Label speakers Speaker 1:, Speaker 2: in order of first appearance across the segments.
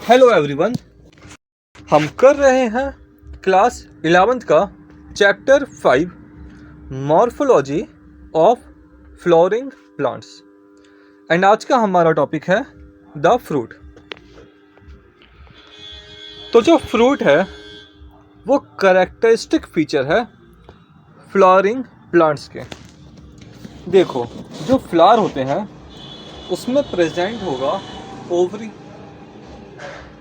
Speaker 1: Hello everyone, हम कर रहे हैं क्लास 11th का chapter 5 morphology of flooring plants and आज का हमारा टॉपिक है द फ्रूट। तो जो फ्रूट है वो कैरेक्टरिस्टिक फीचर है फ्लावरिंग प्लांट्स के। देखो, जो फ्लावर होते हैं उसमें प्रेजेंट होगा ओवरी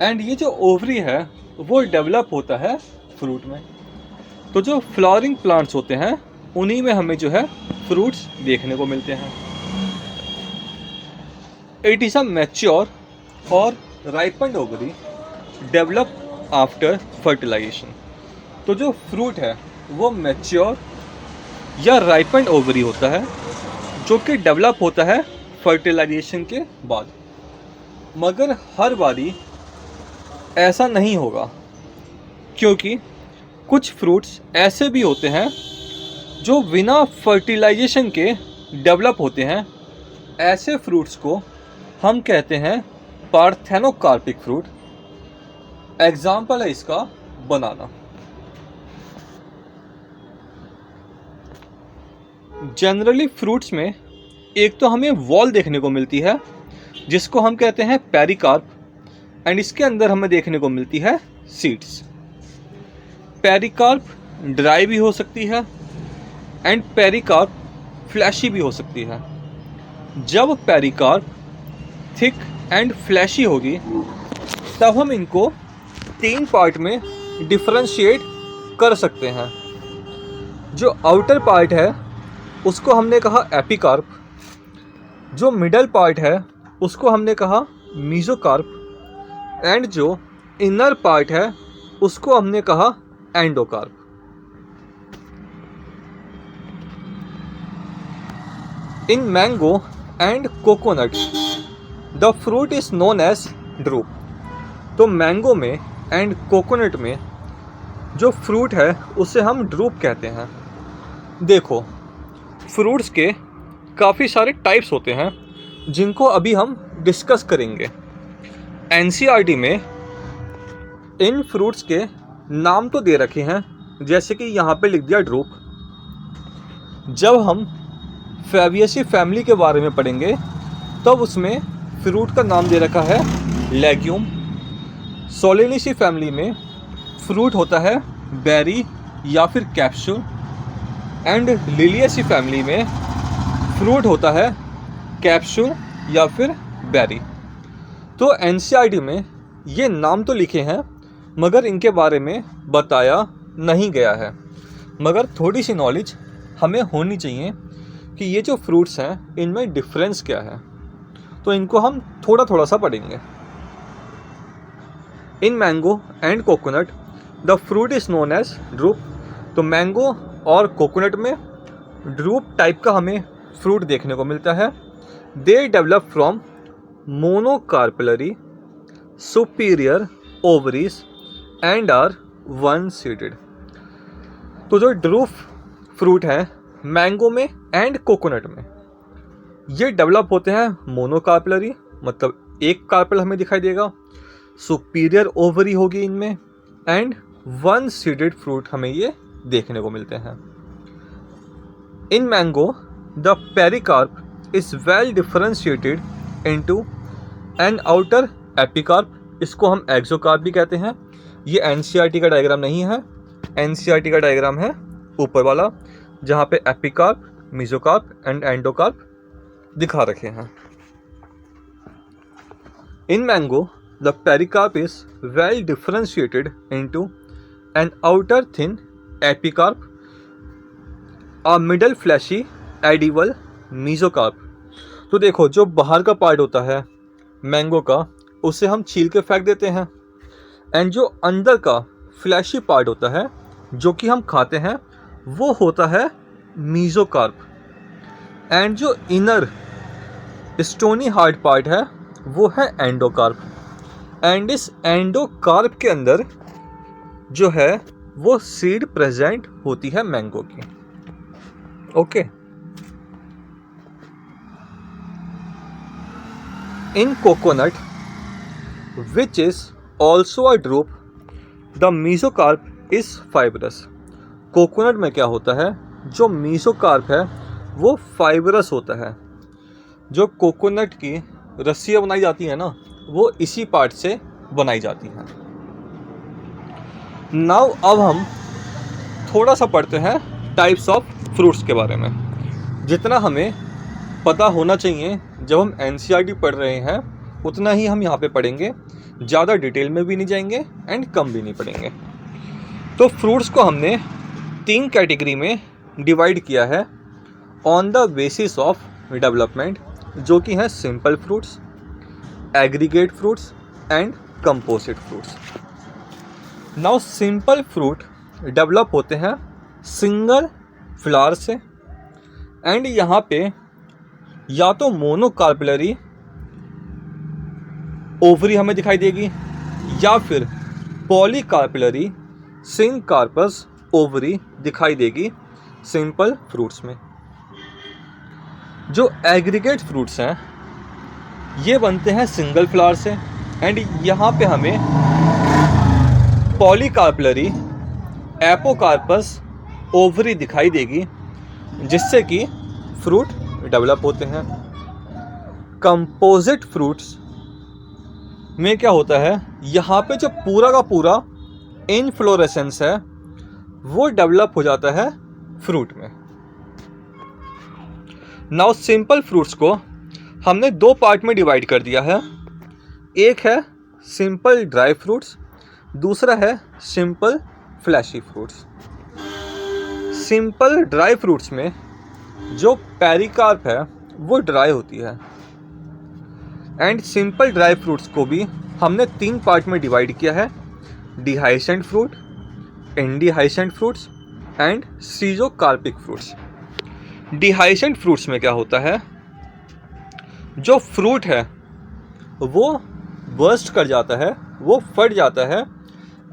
Speaker 1: एंड ये जो ओवरी है वो डेवलप होता है फ्रूट में। तो जो फ्लावरिंग प्लांट्स होते हैं उन्हीं में हमें जो है फ्रूट्स देखने को मिलते हैं। इट इज़ अ मैच्योर और राइपन्ड ओवरी डेवलप आफ्टर फर्टिलाइजेशन। तो जो फ्रूट है वो मैच्योर या राइपन्ड ओवरी होता है जो कि डेवलप होता है फर्टिलाइजेशन के बाद। मगर हर बारी ऐसा नहीं होगा, क्योंकि कुछ फ्रूट्स ऐसे भी होते हैं जो बिना फर्टिलाइजेशन के डेवलप होते हैं। ऐसे फ्रूट्स को हम कहते हैं पार्थेनोकार्पिक फ्रूट। एग्जाम्पल है इसका बनाना। जनरली फ्रूट्स में एक तो हमें वॉल देखने को मिलती है जिसको हम कहते हैं पेरिकार्प एंड इसके अंदर हमें देखने को मिलती है सीड्स। पेरिकार्प ड्राई भी हो सकती है एंड पेरिकार्प फ्लैशी भी हो सकती है। जब पेरिकार्प थिक एंड फ्लैशी होगी तब हम इनको 3 पार्ट में डिफरेंशिएट कर सकते हैं। जो आउटर पार्ट है उसको हमने कहा एपिकार्प, जो मिडल पार्ट है उसको हमने कहा मीजोकार्प एंड जो इनर पार्ट है उसको हमने कहा endocarp. In mango and coconut the fruit is known as drupe. तो मैंगो में एंड कोकोनट में जो फ्रूट है उसे हम ड्रूप कहते हैं। देखो, फ्रूट्स के काफ़ी सारे टाइप्स होते हैं जिनको अभी हम डिस्कस करेंगे। एनसीईआरटी में इन फ्रूट्स के नाम तो दे रखे हैं, जैसे कि यहाँ पे लिख दिया ड्रूप। जब हम फैबियसी फैमिली के बारे में पढ़ेंगे तब उसमें फ्रूट का नाम दे रखा है लेग्यूम। सोलेनेसी फैमिली में फ्रूट होता है बेरी या फिर कैप्सूल एंड लिलियसी फैमिली में फ्रूट होता है कैप्सूल या फिर बेरी। तो एनसीईआरटी में ये नाम तो लिखे हैं मगर इनके बारे में बताया नहीं गया है। मगर थोड़ी सी नॉलेज हमें होनी चाहिए कि ये जो फ्रूट्स हैं इनमें डिफरेंस क्या है, तो इनको हम थोड़ा थोड़ा सा पढ़ेंगे। In mango and coconut the fruit is known as drupe. तो मैंगो और कोकोनट में ड्रूप टाइप का हमें फ्रूट देखने को मिलता है। They develop from monocarpellary superior ovaries and are one seeded. तो जो ड्रूप फ्रूट है मैंगो में एंड कोकोनट में ये डेवलप होते हैं मोनोकार्पेलरी, मतलब एक कार्पेल हमें दिखाई देगा, सुपीरियर ओवरी होगी इनमें एंड वन सीडेड फ्रूट हमें ये देखने को मिलते हैं। In mango the pericarp is well differentiated into an outer epicarp, इसको हम एक्सोकार्प भी कहते हैं। ये एनसीईआरटी का डायग्राम नहीं है, एनसीईआरटी का डायग्राम है ऊपर वाला जहाँ पे एपिकार्प, मीजोकार्प एंड एंडोकार्प दिखा रखे हैं। In mango the pericarp is well differentiated into an outer thin epicarp, a middle fleshy edible mesocarp. तो देखो, जो बाहर का पार्ट होता है मैंगो का उसे हम छील के फेंक देते हैं एंड जो अंदर का फ्लैशी पार्ट होता है जो कि हम खाते हैं वो होता है मीजोकार्प एंड जो इनर स्टोनी हार्ड पार्ट है वो है एंडोकार्प। एंड इस एंडोकार्प के अंदर जो है वो सीड प्रेजेंट होती है मैंगो की। Okay, in coconut which is also a drupe, the mesocarp is fibrous. Coconut में क्या होता है, जो मीसोकार्प है वो फाइबरस होता है। जो कोकोनट की रस्सियाँ बनाई जाती हैं ना, वो इसी पार्ट से बनाई जाती हैं। नाउ अब हम थोड़ा सा पढ़ते हैं टाइप्स ऑफ फ्रूट्स के बारे में। जितना हमें पता होना चाहिए जब हम एनसीईआरटी पढ़ रहे हैं, उतना ही हम यहाँ पे पढ़ेंगे। ज़्यादा डिटेल में भी नहीं जाएंगे एंड कम भी नहीं पढ़ेंगे। तो फ्रूट्स को हमने 3 कैटेगरी में डिवाइड किया है on the basis of development, जो कि हैं simple fruits, aggregate fruits and composite fruits. Now simple fruit develop होते हैं सिंगल फ्लावर से, एंड यहाँ पे या तो मोनोकार्पेलरी ओवरी हमें दिखाई देगी या फिर पॉलीकार्पेलरी सिनकार्पस ओवरी दिखाई देगी सिंपल फ्रूट्स में। जो एग्रीगेट फ्रूट्स हैं ये बनते हैं सिंगल फ्लावर से, एंड यहाँ पे हमें पॉलीकार्पेलरी एपोकार्पस ओवरी दिखाई देगी, जिससे कि फ्रूट डेवलप होते हैं। कंपोजिट फ्रूट्स में क्या होता है, यहाँ पे जो पूरा का पूरा इनफ्लोरेसेंस है वो डेवलप हो जाता है फ्रूट में। नाउ सिंपल फ्रूट्स को हमने 2 पार्ट में डिवाइड कर दिया है। एक है सिंपल ड्राई फ्रूट्स, दूसरा है simple fleshy fruits. Simple dry fruits में जो पेरिकार्प है वो ड्राई होती है, एंड सिंपल ड्राई फ्रूट्स को भी हमने 3 पार्ट में डिवाइड किया है, dehiscent fruit, indehiscent fruits and schizocarpic fruits. Dehiscent fruits में क्या होता है, जो फ्रूट है वो बर्स्ट कर जाता है, वो फट जाता है,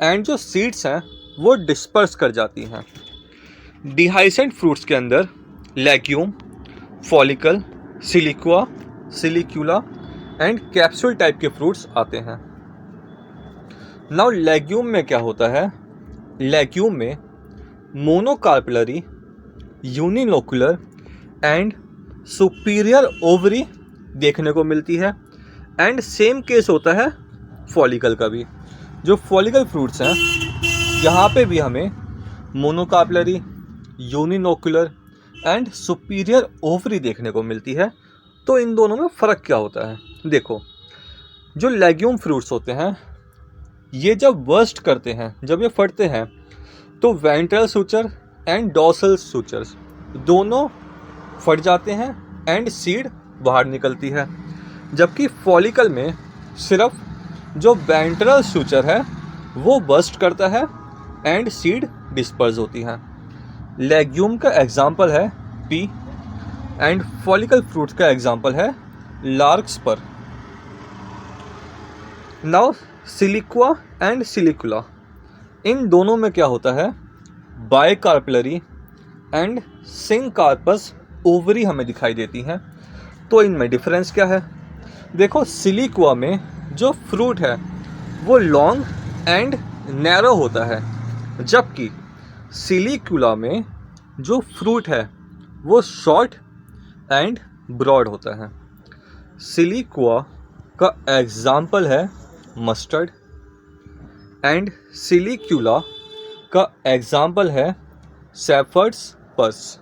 Speaker 1: एंड जो सीड्स हैं वो डिस्पर्स कर जाती हैं। डिहाइसेंट फ्रूट्स के अंदर legume, follicle, siliqua, silicula and capsule type के फ्रूट्स आते हैं। नाउ लेग्यूम में क्या होता है, लेग्यूम में monocarpellary, unilocular and superior ovary देखने को मिलती है, एंड सेम केस होता है फॉलिकल का भी। जो फॉलिकल फ्रूट्स हैं यहाँ पे भी हमें monocarpellary, unilocular and superior ovary देखने को मिलती है। तो इन दोनों में फ़र्क क्या होता है, देखो जो लेग्यूम फ्रूट्स होते हैं ये जब बर्स्ट करते हैं, जब ये फटते हैं, तो ventral suture and dorsal sutures दोनों फट जाते हैं एंड सीड बाहर निकलती है। जबकि फॉलिकल में सिर्फ जो वेंट्रल सूचर है वो बर्स्ट करता है एंड सीड डिस्पर्स होती है। लेग्यूम का एग्जाम्पल है पी, एंड फॉलिकल फ्रूट्स का एग्जाम्पल है लार्कस्पर। नाउ सिलिक्वा एंड सिलिकुला, इन दोनों में क्या होता है, बाइकार्पेलरी एंड सिनकार्पस ओवरी हमें दिखाई देती हैं। तो इनमें डिफरेंस क्या है, देखो सिलिक्वा में जो फ्रूट है वो लॉन्ग एंड नैरो होता है, जबकि सिलिकुला में जो फ्रूट है वो शॉर्ट एंड ब्रॉड होता है। सिलिक्वा का एग्जाम्पल है मस्टर्ड, एंड सिलिक्यूला का एग्जाम्पल है सेफर्ड्स पर्स।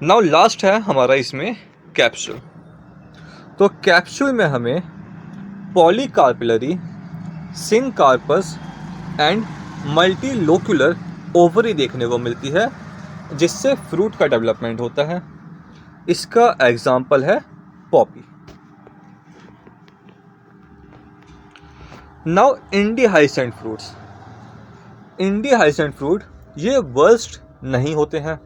Speaker 1: नाउ लास्ट है हमारा इसमें कैप्सूल। तो कैप्सूल में हमें पॉलीकार्पेलरी, सिनकार्पस एंड मल्टीलोक्यूलर ओवरी देखने को मिलती है, जिससे फ्रूट का डेवलपमेंट होता है। इसका एग्जाम्पल है poppy. Now indehiscent fruits. Indehiscent fruit ये बर्स्ट नहीं होते हैं।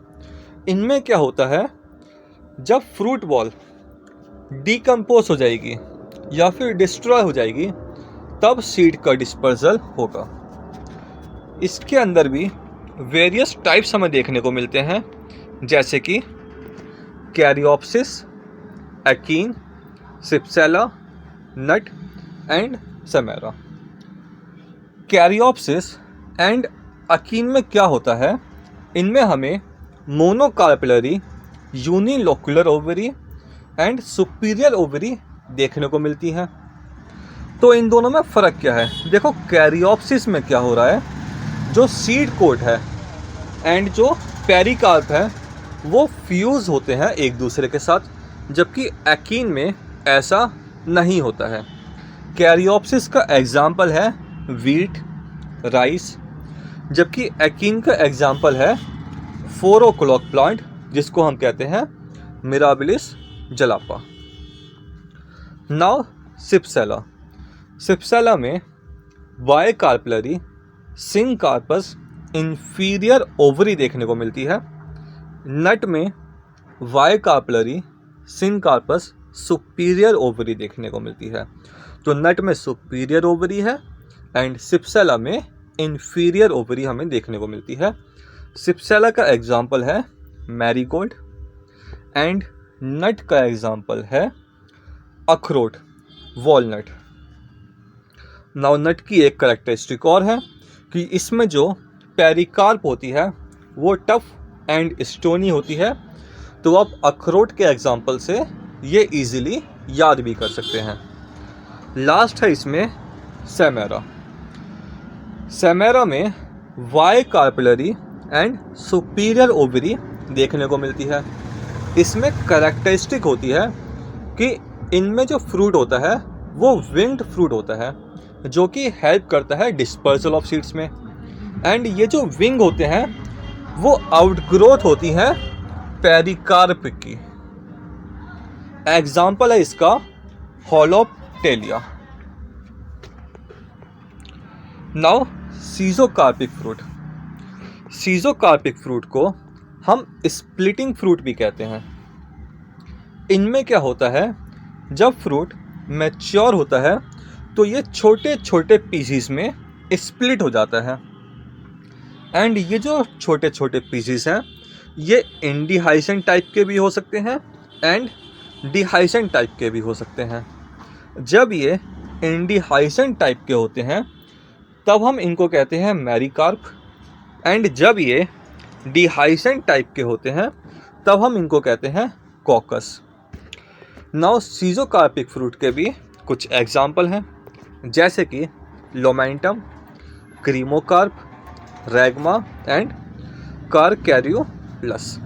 Speaker 1: इनमें क्या होता है, जब फ्रूट बॉल डिकम्पोज हो जाएगी या फिर डिस्ट्रॉय हो जाएगी तब सीड का डिस्पर्सल होगा। इसके अंदर भी वेरियस टाइप्स हमें देखने को मिलते हैं, जैसे कि caryopsis, achene, cypsela, nut and samara. Caryopsis and achene में क्या होता है, इनमें हमें monocarpellary, unilocular ovary and superior ovary देखने को मिलती है। तो इन दोनों में फ़र्क क्या है? देखो, कैरियोप्सिस में क्या हो रहा है, जो सीड कोट है एंड जो पेरिकार्प है वो फ्यूज़ होते हैं एक दूसरे के साथ, जबकि अकीन में ऐसा नहीं होता है। कैरियोप्सिस का एग्जाम्पल है वीट, राइस, जबकि अकीन का एग्जाम्पल है 4 o'clock प्लांट, जिसको हम कहते हैं मिराबिलिस जलापा। Now cypsela. सिप्सेला में bicarpellary, syncarpous, inferior ovary देखने को मिलती है। नट में bicarpellary, syncarpous, superior ovary देखने को मिलती है। तो नट में सुपीरियर ओवरी है एंड सिप्सेला में इंफीरियर ओवरी हमें देखने को मिलती है। सिप्सेला का एग्जाम्पल है मैरीगोल्ड एंड नट का एग्जाम्पल है अखरोट, वॉलनट। नाउ नट की एक करेक्टरिस्टिक और है कि इसमें जो पेरिकार्प होती है वो टफ एंड स्टोनी होती है। तो आप अखरोट के एग्जाम्पल से ये इजीली याद भी कर सकते हैं। लास्ट है इसमें सेमेरा। सेमेरा में bicarpellary and superior ovary देखने को मिलती है। इसमें करेक्टरिस्टिक होती है कि इनमें जो फ्रूट होता है वो विंग्ड फ्रूट होता है, जो कि हेल्प करता है डिस्पर्सल ऑफ सीड्स में। एंड ये जो विंग होते हैं वो आउटग्रोथ होती है पेरिकार्प की। एग्जाम्पल है इसका Holoptelea. Now schizocarpic fruit. Schizocarpic fruit को हम स्प्लिटिंग फ्रूट भी कहते हैं। इनमें क्या होता है, जब फ्रूट मैच्योर होता है तो ये छोटे छोटे पीसीस में स्प्लिट हो जाता है। एंड ये जो छोटे छोटे पीसीस हैं ये इंडिहाइसेंट टाइप के भी हो सकते हैं एंड डिहाइसेंट टाइप के भी हो सकते हैं। जब ये इंडिहाइसेंट टाइप के होते हैं तब हम इनको कहते हैं मैरीकार्प, एंड जब ये डिहाइसेंट टाइप के होते हैं तब हम इनको कहते हैं कॉकस। नाउ सीजोकार्पिक फ्रूट के भी कुछ एग्जाम्पल हैं, जैसे कि लोमेंटम, क्रीमोकार्प, रैगमा एंड कारकैरियोलस।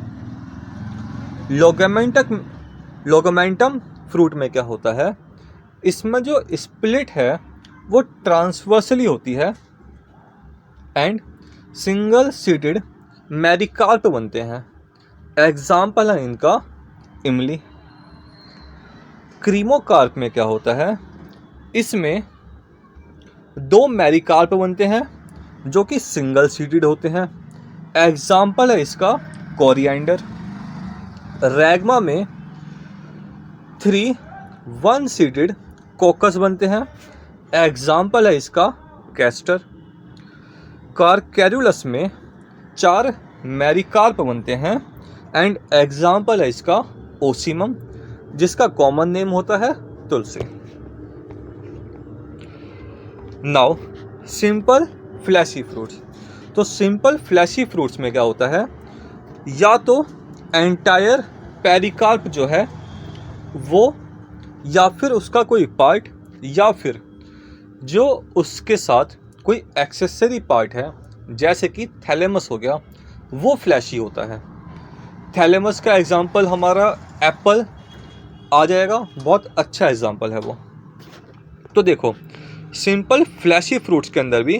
Speaker 1: लोगोमेंटम फ्रूट में क्या होता है, इसमें जो स्प्लिट है वो ट्रांसवर्सली होती है एंड सिंगल सीटेड मैरीकार्प बनते हैं। एग्जाम्पल है इनका इमली। क्रीमोकार्प में क्या होता है, इसमें 2 मैरीकार्प बनते हैं जो कि सिंगल सीटेड होते हैं। एग्जाम्पल है इसका कोरिएंडर। रैगमा में 3 वन सीटेड कोकस बनते हैं। एग्जाम्पल है इसका कैस्टर। कारकैरुलस में 4 मैरीकार्प बनते हैं एंड एग्जाम्पल है इसका ओसीमम, जिसका कॉमन नेम होता है तुलसी। Now simple fleshy fruits. तो सिंपल फ्लैशी फ्रूट्स में क्या होता है, या तो एंटायर पेरिकार्प जो है वो, या फिर उसका कोई पार्ट, या फिर जो उसके साथ कोई एक्सेसरी पार्ट है जैसे कि थैलेमस हो गया, वो फ्लैशी होता है। थैलेमस का एग्जाम्पल हमारा एप्पल आ जाएगा, बहुत अच्छा एग्जाम्पल है वो। तो देखो, सिंपल फ्लैशी फ्रूट्स के अंदर भी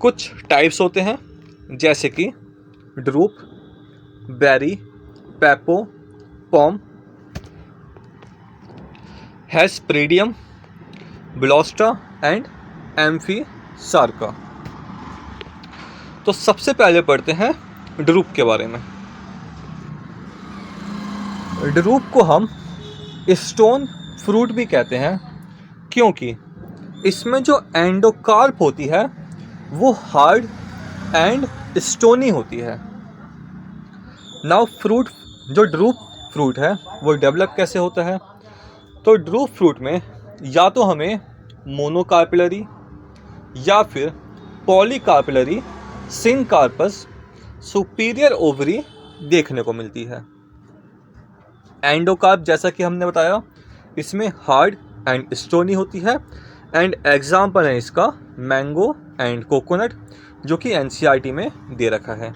Speaker 1: कुछ टाइप्स होते हैं, जैसे कि ड्रूप, बेरी, पेपो, पॉम, हेस्प्रीडियम, ब्लोस्टा एंड एम्फीसार्का। तो सबसे पहले पढ़ते हैं ड्रूप के बारे में। ड्रूप को हम स्टोन फ्रूट भी कहते हैं, क्योंकि इसमें जो एंडोकार्प होती है वो हार्ड एंड स्टोनी होती है। नाउ फ्रूट, जो ड्रूप फ्रूट है वो डेवलप कैसे होता है, तो ड्रूप फ्रूट में या तो हमें मोनोकार्पिलरी या फिर पॉलीकार्पिलरी सिनकार्पस सुपीरियर ओवरी देखने को मिलती है। एंडोकार्प जैसा कि हमने बताया इसमें हार्ड एंड स्टोनी होती है एंड एग्जाम्पल है इसका मैंगो एंड कोकोनट जो कि एनसीईआरटी में दे रखा है।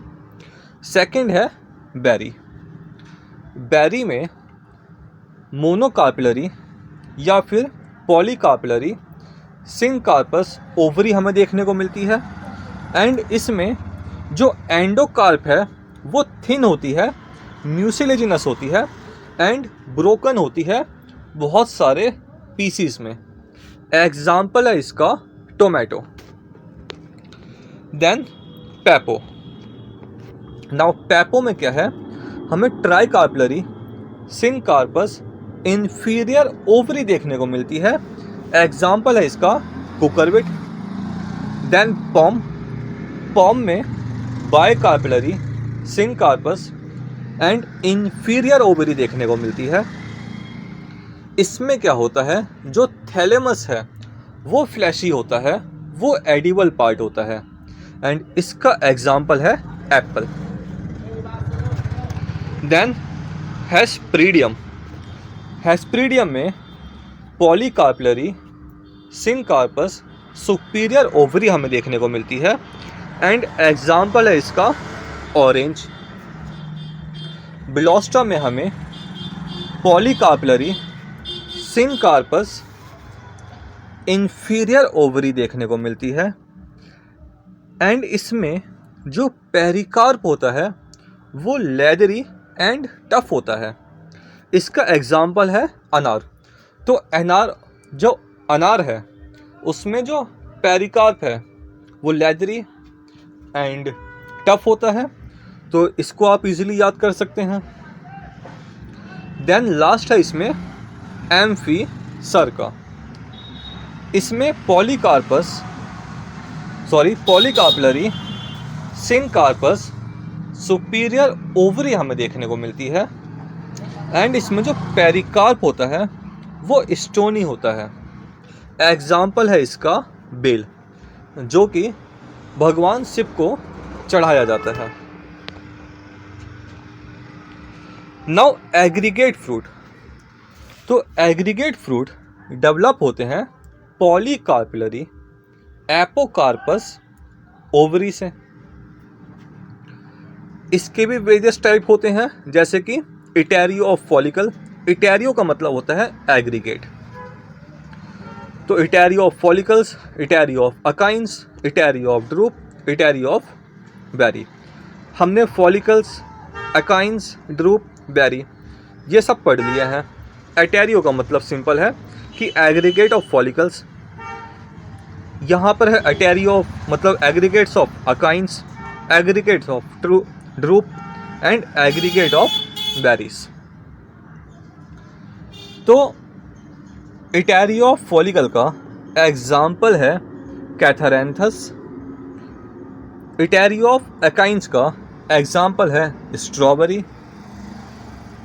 Speaker 1: सेकंड है बेरी। बेरी में मोनोकार्पिलरी या फिर पॉलीकार्पिलरी सिनकार्पस ओवरी हमें देखने को मिलती है एंड इसमें जो एंडोकार्प है वो थिन होती है, म्यूसिलेजिनस होती है एंड ब्रोकन होती है बहुत सारे पीसीस में। एग्जाम्पल है इसका टोमेटो। देन पेपो। नाउ पेपो में क्या है, हमें ट्राइकार्पिलरी सिनकार्पस इंफीरियर ओवरी देखने को मिलती है। एग्जाम्पल है इसका कुकरविट। देन पॉम। पॉम में बाइकार्पिलरी सिनकार्पस एंड इंफीरियर ओवरी देखने को मिलती है। इसमें क्या होता है, जो थैलेमस है वो फ्लैशी होता है, वो एडिबल पार्ट होता है एंड इसका एग्जाम्पल है एप्पल। देन हेस्प्रीडियम। हेस्प्रीडियम में पॉलीकार्पिलरी सिनकार्पस सुपीरियर ओवरी हमें देखने को मिलती है एंड एग्जाम्पल है इसका ऑरेंज। ब्लोस्टा में हमें पॉलीकार्पिलरी सिनकार्पस इंफीरियर ओवरी देखने को मिलती है एंड इसमें जो पेरिकार्प होता है वो लेदरी एंड टफ होता है। इसका एग्जाम्पल है अनार। तो जो अनार है उसमें जो पेरिकार्प है वो लेदरी एंड टफ होता है, तो इसको आप इजीली याद कर सकते हैं। देन लास्ट है इसमें एम्फी सर्का। इसमें पॉलीकार्पिलरी सिनकार्पस सुपीरियर ओवरी हमें देखने को मिलती है एंड इसमें जो पेरिकार्प होता है वो स्टोनी होता है। एग्जाम्पल है इसका बेल, जो कि भगवान शिव को चढ़ाया जाता है। Now aggregate fruit. तो एग्रीगेट फ्रूट डेवलप होते हैं पॉलीकार्पिलरी एपोकार्पस ओवरी से। इसके भी वेरियस टाइप होते हैं, जैसे कि इटेरियो ऑफ फॉलिकल। इटेरियो का मतलब होता है एग्रीगेट। तो etaerio of follicles, etaerio of achenes, etaerio of drupe, etaerio of berry. हमने फॉलिकल्स, अकाइंस, ड्रूप, बेरी ये सब पढ़ लिया है। इटेरियो का मतलब सिंपल है कि एग्रीगेट ऑफ फॉलिकल्स। यहाँ पर है इटेरियो ऑफ मतलब aggregates of achenes, aggregates of drupe and aggregate of berries. तो इटेरियो ऑफ फॉलिकल का एग्जाम्पल है कैथारेंथस। इटेरियो ऑफ अकाइंस का एग्जाम्पल है स्ट्रॉबेरी।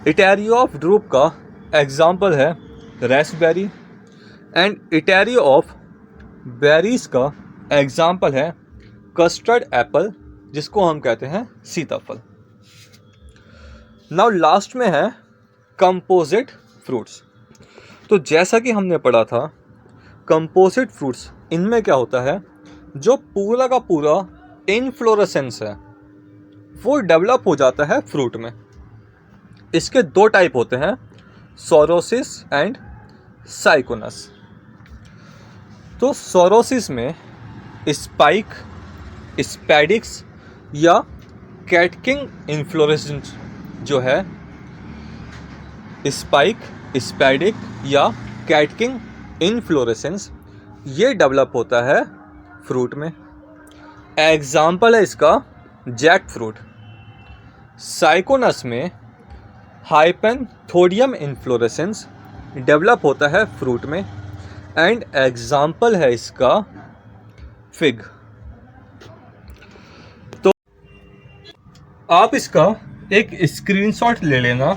Speaker 1: इटेरियो ऑफ ड्रूप का एग्जाम्पल है raspberry and etaerio of berries का example है कस्टर्ड एप्पल, जिसको हम कहते हैं सीताफल। नाउ लास्ट में है कंपोजिट फ्रूट्स। तो जैसा कि हमने पढ़ा था कंपोजिट फ्रूट्स, इनमें क्या होता है, जो पूरा का पूरा इनफ्लोरेसेंस है वो डेवलप हो जाता है फ्रूट में। इसके दो टाइप होते हैं, सोरोसिस एंड साइकोनस। तो सोरोसिस में स्पाइक, स्पैडिक्स या कैटकिंग इन्फ्लोरेसेंस जो है, स्पाइक, स्पैडिक या कैटकिंग इन्फ्लोरेसेंस ये डेवलप होता है फ्रूट में। एग्जाम्पल है इसका जैक फ्रूट। साइकोनस में हाइपेंथोडियम इन्फ्लोरेसेंस डेवलप होता है फ्रूट में एंड एग्जाम्पल है इसका फिग। तो आप इसका एक स्क्रीनशॉट ले लेना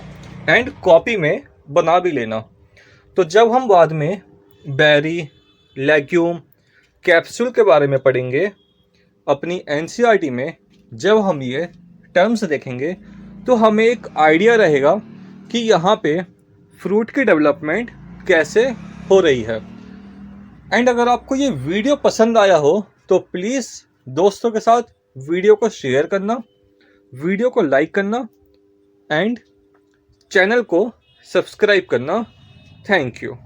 Speaker 1: एंड कॉपी में बना भी लेना। तो जब हम बाद में बेरी, लेग्यूम, कैप्सूल के बारे में पढ़ेंगे अपनी एनसीईआरटी में। जब हम ये टर्म्स देखेंगे तो हमें एक आइडिया रहेगा कि यहाँ पे फ्रूट की डेवलपमेंट कैसे हो रही है। एंड अगर आपको ये वीडियो पसंद आया हो तो प्लीज़ दोस्तों के साथ वीडियो को शेयर करना, वीडियो को लाइक करना एंड चैनल को सब्सक्राइब करना। Thank you.